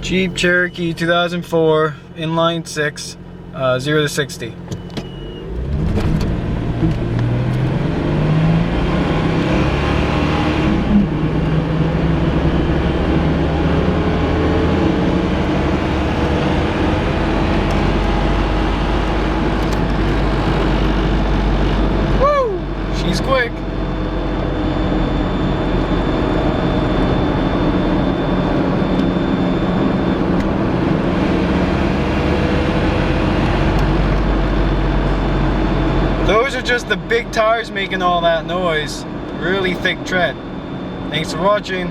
Jeep Cherokee 2004, inline 6, 0 to 60. Woo! She's quick. Those are just the big tires making all that noise. Really thick tread. Thanks for watching.